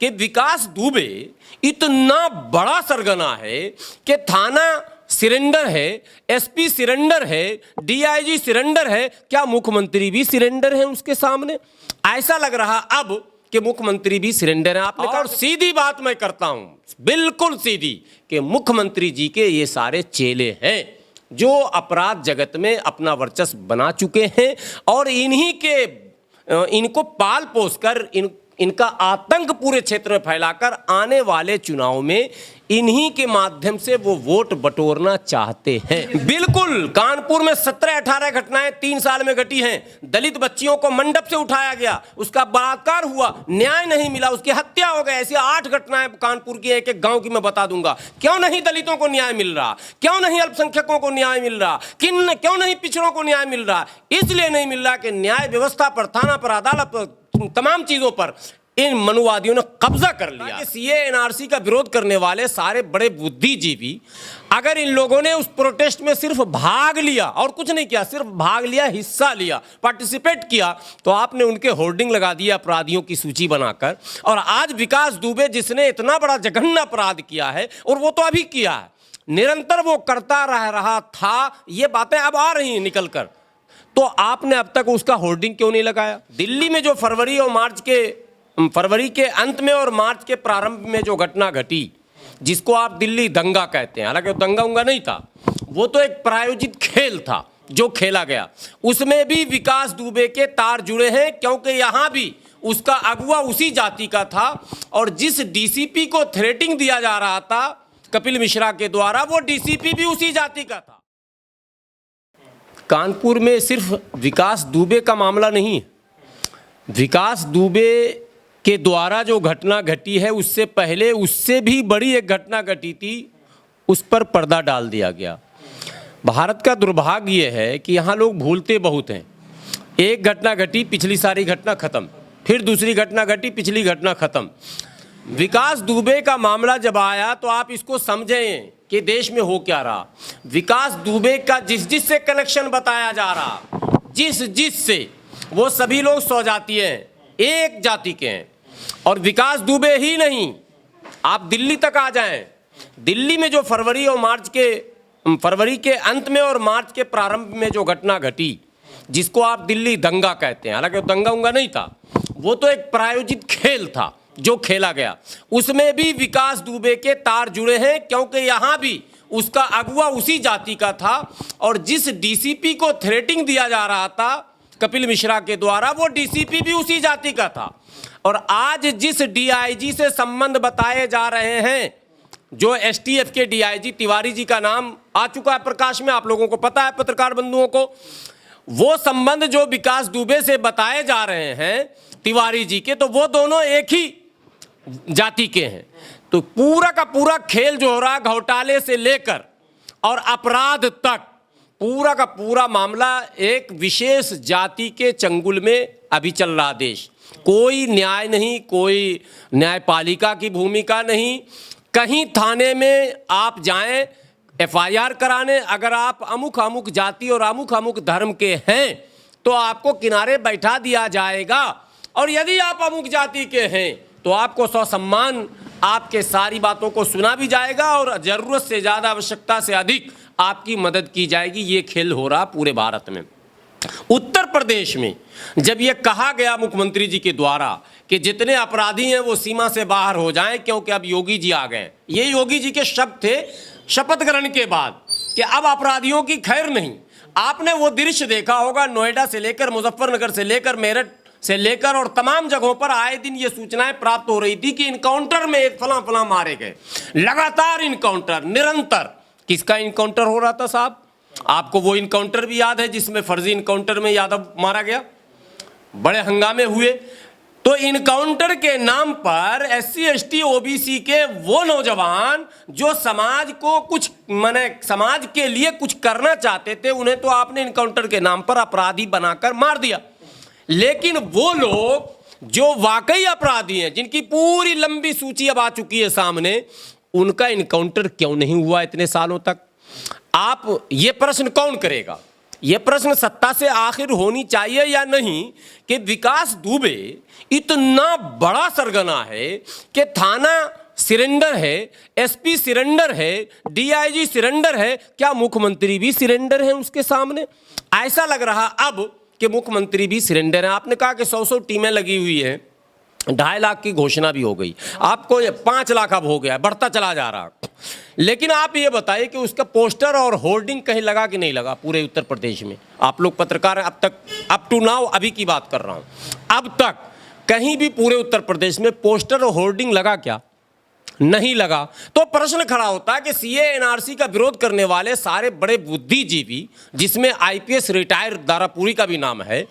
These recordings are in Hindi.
कि विकास दुबे इतना बड़ा सरगना है कि थाना सिरेंडर है, एसपी सिरेंडर है, डीआईजी सिरेंडर है, क्या मुख्यमंत्री भी सिरेंडर है उसके सामने? ऐसा लग रहा अब कि मुख्यमंत्री भी सिरेंडर है। आपने कहा, और सीधी बात मैं करता हूं, बिल्कुल सीधी, कि मुख्यमंत्री जी के ये सारे चेले हैं जो अपराध जगत में अपना वर्चस्व बना चुके हैं और इनको पाल पोस कर इनका आतंक पूरे क्षेत्र में फैलाकर आने वाले चुनाव में इन्हीं के माध्यम से वो वोट बटोरना चाहते हैं। बिल्कुल, कानपुर में 17-18 घटनाएं 3 साल में घटी हैं। दलित बच्चियों को मंडप से उठाया गया, उसका बलात्कार हुआ, न्याय नहीं मिला, उसकी हत्या हो गई। ऐसी 8 घटनाएं कानपुर की एक एक गांव की मैं बता दूंगा। क्यों नहीं दलितों को न्याय मिल रहा? क्यों नहीं अल्पसंख्यकों को न्याय मिल रहा? क्यों नहीं पिछड़ों को न्याय मिल रहा? इसलिए नहीं मिल रहा कि न्याय व्यवस्था पर, थाना पर, अदालत पर, तमाम चीजों पर इन मनुवादियों ने कब्जा कर लिया। सीए एनआरसी का विरोध करने वाले सारे बड़े बुद्धिजीवी, अगर इन लोगों ने उस प्रोटेस्ट में सिर्फ भाग लिया और कुछ नहीं किया, सिर्फ भाग लिया, हिस्सा लिया, पार्टिसिपेट किया, तो आपने उनके होर्डिंग लगा दिया अपराधियों की सूची बनाकर। और आज विकास दुबे जिसने इतना बड़ा जघन्य अपराध किया है, और वो तो अभी किया है, निरंतर वो करता रहा था, ये बातें अब आ रही हैं निकल कर, तो आपने अब तक उसका होर्डिंग क्यों नहीं लगाया? दिल्ली में जो फरवरी के अंत में और मार्च के प्रारंभ में जो घटना घटी, जिसको आप दिल्ली दंगा कहते हैं, हालांकि दंगा उंगा नहीं था, वो तो एक प्रायोजित खेल था जो खेला गया। उसमें भी विकास दुबे के तार जुड़े हैं, क्योंकि यहां भी उसका अगुवा उसी जाति का था और जिस डीसीपी को थ्रेटिंग दिया जा रहा था कपिल मिश्रा के द्वारा, वो डीसीपी भी उसी जाति का था। कानपुर में सिर्फ विकास दुबे का मामला नहीं है। विकास दुबे के द्वारा जो घटना घटी है, उससे पहले उससे भी बड़ी एक घटना घटी थी, उस पर पर्दा डाल दिया गया। भारत का दुर्भाग्य ये है कि यहाँ लोग भूलते बहुत हैं। एक घटना घटी, पिछली सारी घटना खत्म, फिर दूसरी घटना घटी, पिछली घटना खत्म। विकास दुबे का मामला जब आया तो आप इसको समझें कि देश में हो क्या रहा। विकास दुबे का जिस से कनेक्शन बताया जा रहा, जिस से, वो सभी लोग स्वजातीय हैं, एक जाति के हैं। और विकास दुबे ही नहीं, आप दिल्ली तक आ जाएं, दिल्ली में जो फरवरी के अंत में और मार्च के प्रारंभ में जो घटना घटी, जिसको आप दिल्ली दंगा कहते हैं, हालांकि दंगा उंगा नहीं था, वो तो एक प्रायोजित खेल था जो खेला गया। उसमें भी विकास दुबे के तार जुड़े हैं, क्योंकि यहां भी उसका अगुवा उसी जाति का था और जिस डीसीपी को थ्रेटिंग दिया जा रहा था कपिल मिश्रा के द्वारा, वो डीसीपी भी उसी जाति का था। और आज जिस डीआईजी से संबंध बताए जा रहे हैं, जो एसटीएफ के डीआईजी तिवारी जी का नाम आ चुका है प्रकाश में, आप लोगों को पता है, पत्रकार बंधुओं को, वो संबंध जो विकास दुबे से बताए जा रहे हैं तिवारी जी के, तो वो दोनों एक ही जाति के हैं। तो पूरा का पूरा खेल जो हो रहा है, घोटाले से लेकर और अपराध तक, पूरा का पूरा मामला एक विशेष जाति के चंगुल में अभी चल रहा देश। कोई न्याय नहीं, कोई न्यायपालिका की भूमिका नहीं। कहीं थाने में आप जाएं एफआईआर कराने, अगर आप अमुक जाति और अमुक धर्म के हैं तो आपको किनारे बैठा दिया जाएगा, और यदि आप अमुक जाति के हैं तो आपको ससम्मान आपके सारी बातों को सुना भी जाएगा और जरूरत से ज़्यादा, आवश्यकता से अधिक आपकी मदद की जाएगी। ये खेल हो रहा पूरे भारत में। उत्तर प्रदेश में जब ये कहा गया मुख्यमंत्री जी के द्वारा कि जितने अपराधी हैं वो सीमा से बाहर हो जाएं, क्योंकि अब योगी जी आ गए, ये योगी जी के शब्द थे शपथ ग्रहण के बाद, कि अब अपराधियों की खैर नहीं। आपने वो दृश्य देखा होगा, नोएडा से लेकर, मुजफ्फरनगर से लेकर, मेरठ से लेकर और तमाम जगहों पर आए दिन ये सूचनाएं प्राप्त हो रही थी कि इनकाउंटर में एक फला मारे गए। लगातार इनकाउंटर, निरंतर। किसका इनकाउंटर हो रहा था साहब? आपको वो इनकाउंटर भी याद है जिसमें फर्जी इनकाउंटर में यादव मारा गया, बड़े हंगामे हुए। तो इनकाउंटर के नाम पर एससी एसटी ओबीसी के वो नौजवान जो समाज को कुछ, माने समाज के लिए कुछ करना चाहते थे, उन्हें तो आपने इनकाउंटर के नाम पर अपराधी बनाकर मार दिया। लेकिन वो लोग जो वाकई अपराधी हैं, जिनकी पूरी लंबी सूची अब आ चुकी है सामने, उनका इनकाउंटर क्यों नहीं हुआ इतने सालों तक? आप ये प्रश्न कौन करेगा? ये प्रश्न सत्ता से आखिर होनी चाहिए या नहीं कि विकास दुबे इतना बड़ा सरगना है कि थाना सिरेंडर है, एसपी सिरेंडर है, डीआईजी सिरेंडर है, क्या मुख्यमंत्री भी सिरेंडर है उसके सामने? ऐसा लग रहा अब कि मुख्यमंत्री भी सिरेंडर है। आपने कहा कि 100 टीमें लगी हुई हैं, 2.5 लाख की घोषणा भी हो गई, आपको 5 लाख अब हो गया, बढ़ता चला जा रहा। लेकिन आप ये बताइए कि उसका पोस्टर और होर्डिंग कहीं लगा कि नहीं लगा पूरे उत्तर प्रदेश में? आप लोग पत्रकार हैं, अब तक अप टू नाउ अभी की बात कर रहा हूं, अब तक कहीं भी पूरे उत्तर प्रदेश में पोस्टर और होर्डिंग लगा क्या? नहीं लगा। तो प्रश्न खड़ा होता है कि सीए एनआरसी का विरोध करने वाले सारे बड़े बुद्धिजीवी, जिसमें आईपीएस रिटायर दारापुरी का भी नाम है,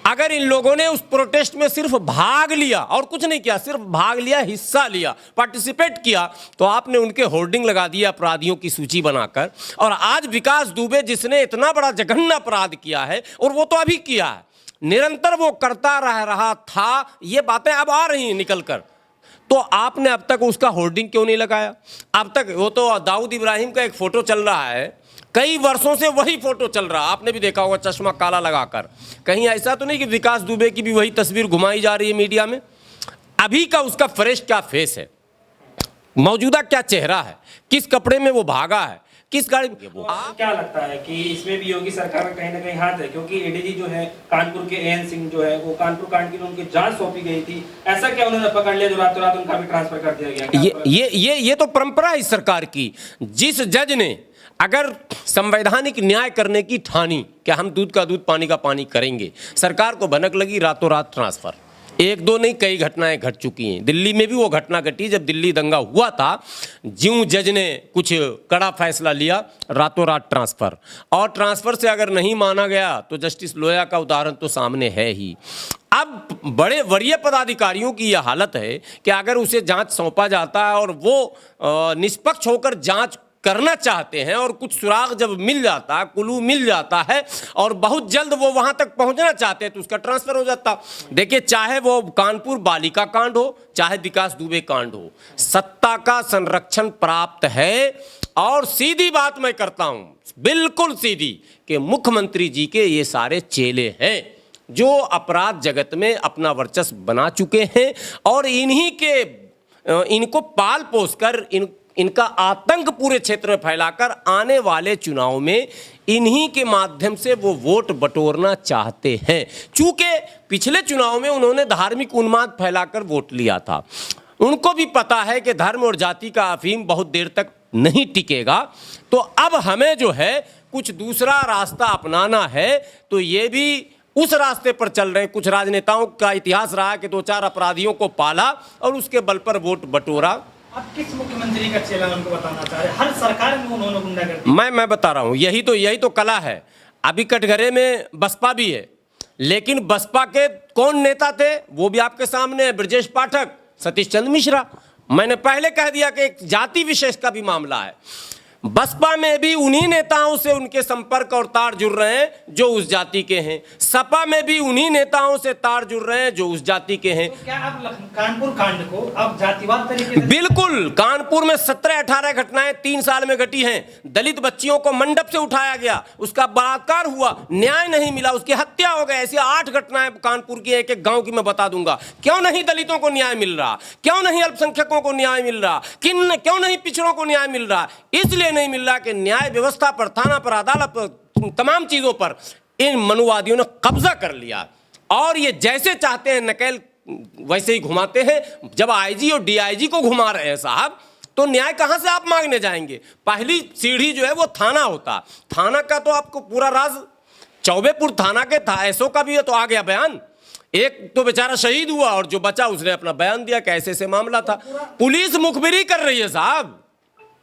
अगर इन लोगों ने उस प्रोटेस्ट में सिर्फ भाग लिया और कुछ नहीं किया, सिर्फ भाग लिया, हिस्सा लिया, पार्टिसिपेट किया, तो आपने उनके होर्डिंग लगा दिया अपराधियों की सूची बनाकर। और आज विकास दुबे जिसने इतना बड़ा जघन्य अपराध किया है, और वो तो अभी किया है, निरंतर वो करता रह रहा था, ये बातें अब आ रही हैं निकल कर, तो आपने अब तक उसका होर्डिंग क्यों नहीं लगाया? अब तक वो तो दाऊद इब्राहिम का एक फोटो चल रहा है, कई वर्षों से वही फोटो चल रहा, आपने भी देखा होगा, चश्मा काला लगाकर। कहीं ऐसा तो नहीं कि विकास दुबे की भी वही तस्वीर घुमाई जा रही है मीडिया में? अभी का उसका फ्रेश क्या फेस है, मौजूदा क्या चेहरा है, किस कपड़े में वो भागा है, किस गाड़ी में? क्या लगता है कि इसमें भी योगी सरकार का कहीं ना कहीं हाथ है? क्योंकि एडीजी जो है कानपुर के एएन सिंह जो है, वो कानपुर कांड की उनकी जांच सौंपी गई थी, ऐसा क्या उन्होंने पकड़ लिया जो रातों रात उनका भी ट्रांसफर कर दिया गया? ये तो परंपरा है इस सरकार की। जिस जज ने अगर संवैधानिक न्याय करने की ठानी कि हम दूध का दूध पानी का पानी करेंगे, सरकार को भनक लगी, रातों रात ट्रांसफर। एक दो नहीं, कई घटनाएं घट चुकी हैं। दिल्ली में भी वो घटना घटी जब दिल्ली दंगा हुआ था, ज्यों जज ने कुछ कड़ा फैसला लिया, रातों रात ट्रांसफर। और ट्रांसफर से अगर नहीं माना गया तो जस्टिस लोया का उदाहरण तो सामने है ही। अब बड़े वरीय पदाधिकारियों की यह हालत है कि अगर उसे जांच सौंपा जाता है और वो निष्पक्ष होकर जांच करना चाहते हैं, और कुछ सुराग जब मिल जाता है, कुलू मिल जाता है, और बहुत जल्द वो वहां तक पहुंचना चाहते हैं, तो उसका ट्रांसफर हो जाता। देखिए, चाहे वो कानपुर बालिका कांड हो, चाहे विकास दुबे कांड हो, सत्ता का संरक्षण प्राप्त है। और सीधी बात मैं करता हूं, बिल्कुल सीधी, कि मुख्यमंत्री जी के ये सारे चेले हैं जो अपराध जगत में अपना वर्चस्व बना चुके हैं, और इनको पाल पोस कर इनका आतंक पूरे क्षेत्र में फैलाकर आने वाले चुनाव में इन्हीं के माध्यम से वो वोट बटोरना चाहते हैं। चूंकि पिछले चुनाव में उन्होंने धार्मिक उन्माद फैलाकर वोट लिया था, उनको भी पता है कि धर्म और जाति का अफीम बहुत देर तक नहीं टिकेगा, तो अब हमें जो है कुछ दूसरा रास्ता अपनाना है। तो ये भी उस रास्ते पर चल रहे हैं। कुछ राजनेताओं का इतिहास रहा कि 2-4 अपराधियों को पाला और उसके बल पर वोट बटोरा। आप किस मुख्यमंत्री का चेला उनको बताना चाह रहे हैं? हर सरकार में उन्होंने गुंडागर्दी। मैं बता रहा हूं, यही तो कला है। अभी कटघरे में बसपा भी है, लेकिन बसपा के कौन नेता थे वो भी आपके सामने है, ब्रजेश पाठक, सतीश चंद्र मिश्रा। मैंने पहले कह दिया कि एक जाति विशेष का भी मामला है। बसपा में भी उन्हीं नेताओं से उनके संपर्क और तार जुड़ रहे हैं जो उस जाति के हैं, सपा में भी उन्हीं नेताओं से तार जुड़ रहे हैं जो उस जाति के हैं। तो क्या आप कानपुर कांड को अब जातिवाद तरीके से? बिल्कुल। कानपुर में 17-18 घटनाएं 3 साल में घटी हैं। दलित बच्चियों को मंडप से उठाया गया, उसका बलात्कार हुआ, न्याय नहीं मिला, उसकी हत्या हो गई। ऐसी 8 घटनाएं कानपुर की, एक एक गांव की मैं बता दूंगा। क्यों नहीं दलितों को न्याय मिल रहा? क्यों नहीं अल्पसंख्यकों को न्याय मिल रहा? क्यों नहीं पिछड़ों को न्याय मिल रहा? इसलिए नहीं मिल रहा कि न्याय व्यवस्था पर, थाना पर, अदालत पर, तमाम चीजों पर इन मनुवादियों ने कब्जा कर लिया। और ये जैसे चाहते हैं नकेल वैसे ही घुमाते हैं। जब आईजी और डीआईजी को घुमा रहे हैं साहब, तो न्याय कहां से आप मांगने जाएंगे? पहली सीढ़ी जो है वो थाना होता। थाना का तो आपको पूरा राज, चौबेपुर थाना के एसओ का भी तो आ गया बयान। एक तो बेचारा शहीद हुआ और जो बचा उसने अपना बयान दिया कि ऐसे मामला था। पुलिस मुखबिरी कर रही है साहब,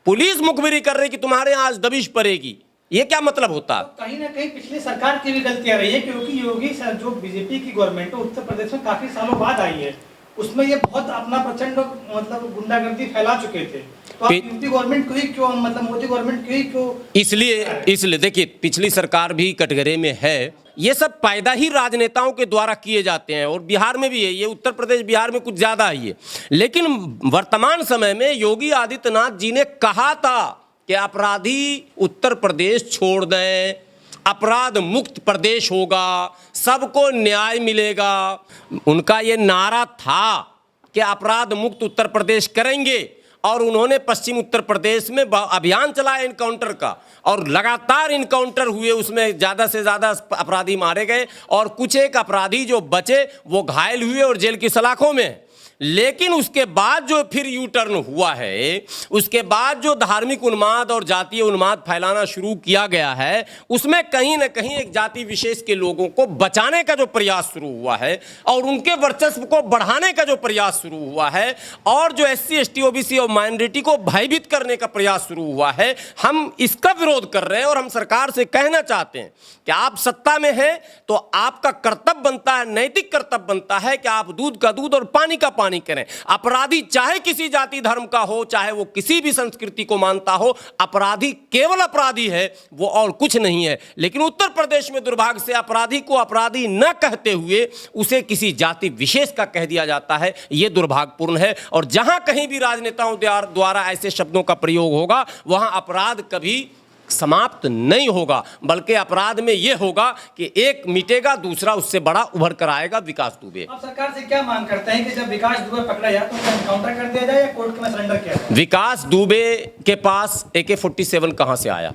पुलिस मुखबिरी कर रही कि तुम्हारे यहां आज दबिश पड़ेगी। ये क्या मतलब होता? तो कहीं ना कहीं पिछली सरकार की भी गलतियां रही है, क्योंकि योगी सर जो बीजेपी की गवर्नमेंट है उत्तर प्रदेश में काफी सालों बाद आई है, उसमें ये बहुत अपना प्रचंड मतलब गुंडागर्दी फैला चुके थे। तो आप यूपी गवर्नमेंट को ही क्यों, मतलब मोदी गवर्नमेंट को ही क्यों? इसलिए देखिए, पिछली सरकार भी कटघरे में है। ये सब पैदा ही राजनेताओं के द्वारा किए जाते हैं, और बिहार में भी है ये। उत्तर प्रदेश बिहार में कुछ ज्यादा ही है। लेकिन वर्तमान समय में योगी आदित्यनाथ जी ने कहा था कि अपराधी उत्तर प्रदेश छोड़ दें, अपराध मुक्त प्रदेश होगा, सबको न्याय मिलेगा। उनका ये नारा था कि अपराध मुक्त उत्तर प्रदेश करेंगे, और उन्होंने पश्चिम उत्तर प्रदेश में अभियान चलाया इनकाउंटर का, और लगातार इनकाउंटर हुए, उसमें ज़्यादा से ज़्यादा अपराधी मारे गए और कुछ एक अपराधी जो बचे वो घायल हुए और जेल की सलाखों में। लेकिन उसके बाद जो फिर यू टर्न हुआ है, उसके बाद जो धार्मिक उन्माद और जातीय उन्माद फैलाना शुरू किया गया है, उसमें कहीं ना कहीं एक जाति विशेष के लोगों को बचाने का जो प्रयास शुरू हुआ है और उनके वर्चस्व को बढ़ाने का जो प्रयास शुरू हुआ है, और जो SC ST OBC और माइनॉरिटी को भयभीत करने का प्रयास शुरू हुआ है, हम इसका विरोध कर रहे हैं। और हम सरकार से कहना चाहते हैं कि आप सत्ता में हैं तो आपका कर्तव्य बनता है, नैतिक कर्तव्य बनता है कि आप दूध का दूध और पानी का पानी करें। अपराधी चाहे किसी जाति धर्म का हो, चाहे वो किसी भी संस्कृति को मानता हो, अपराधी केवल अपराधी है, वो और कुछ नहीं है। लेकिन उत्तर प्रदेश में दुर्भाग्य से अपराधी को अपराधी न कहते हुए उसे किसी जाति विशेष का कह दिया जाता है। ये दुर्भाग्यपूर्ण है। और जहां कहीं भी राजनेताओं द्वारा ऐसे शब्दों का प्रयोग होगा, वहां अपराध कभी समाप्त नहीं होगा, बल्कि अपराध में यह होगा कि एक मिटेगा, दूसरा उससे बड़ा उभर कर आएगा। विकास दुबे, आप सरकार से क्या मांग करते हैं कि जब विकास दुबे पकड़ा जाए तो उनका एनकाउंटर कर दिया जाए या कोर्ट में सरेंडर किया जाए? विकास दुबे के पास AK-47 कहां से आया?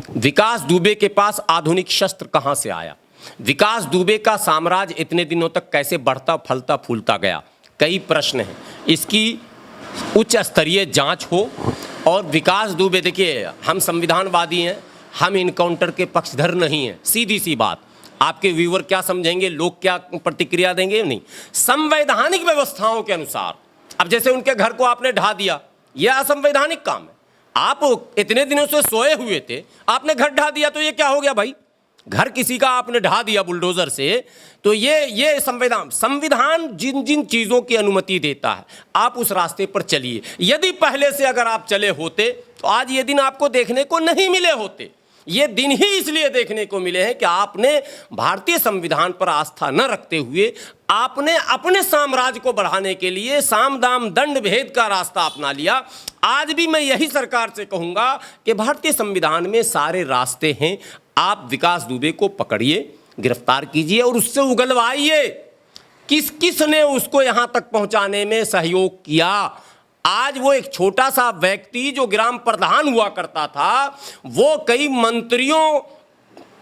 विकास दुबे के पास आधुनिक शस्त्र कहां से आया? विकास दुबे का साम्राज्य इतने दिनों तक कैसे बढ़ता फलता फूलता गया? कई प्रश्न हैं। इसकी उच्च स्तरीय जांच हो। और विकास दुबे, देखिए हम संविधानवादी हैं, हम इनकाउंटर के पक्षधर नहीं हैं, सीधी सी बात। आपके व्यूअर क्या समझेंगे, लोग क्या प्रतिक्रिया देंगे, नहीं। संवैधानिक व्यवस्थाओं के अनुसार, अब जैसे उनके घर को आपने ढा दिया, यह असंवैधानिक काम है। आप इतने दिनों से सोए हुए थे, आपने घर ढा दिया, तो ये क्या हो गया भाई? घर किसी का आपने ढा दिया बुलडोजर से, तो ये संविधान जिन जिन चीज़ों की अनुमति देता है, आप उस रास्ते पर चलिए। यदि पहले से अगर आप चले होते तो आज ये दिन आपको देखने को नहीं मिले होते। ये दिन ही इसलिए देखने को मिले हैं कि आपने भारतीय संविधान पर आस्था न रखते हुए आपने अपने साम्राज्य को बढ़ाने के लिए साम दाम दंड भेद का रास्ता अपना लिया। आज भी मैं यही सरकार से कहूँगा कि भारतीय संविधान में सारे रास्ते हैं। आप विकास दुबे को पकड़िए, गिरफ्तार कीजिए और उससे उगलवाइए किस किस ने उसको यहाँ तक पहुँचाने में सहयोग किया। आज वो एक छोटा सा व्यक्ति जो ग्राम प्रधान हुआ करता था, वो कई मंत्रियों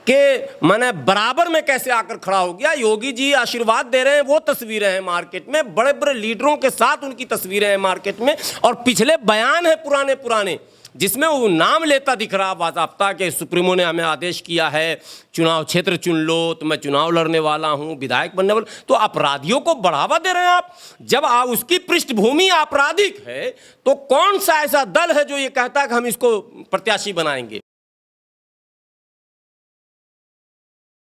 के माने बराबर में कैसे आकर खड़ा हो गया। योगी जी आशीर्वाद दे रहे हैं, वो तस्वीरें हैं मार्केट में, बड़े बड़े लीडरों के साथ उनकी तस्वीरें हैं मार्केट में, और पिछले बयान है पुराने पुराने जिसमें वो नाम लेता दिख रहा बाज़ाब्ता के सुप्रीमो ने हमें आदेश किया है चुनाव क्षेत्र चुन लो, तो मैं चुनाव लड़ने वाला हूँ, विधायक बनने वाला। तो अपराधियों को बढ़ावा दे रहे हैं आप। जब आप उसकी पृष्ठभूमि आपराधिक है तो कौन सा ऐसा दल है जो ये कहता है कि हम इसको प्रत्याशी बनाएंगे?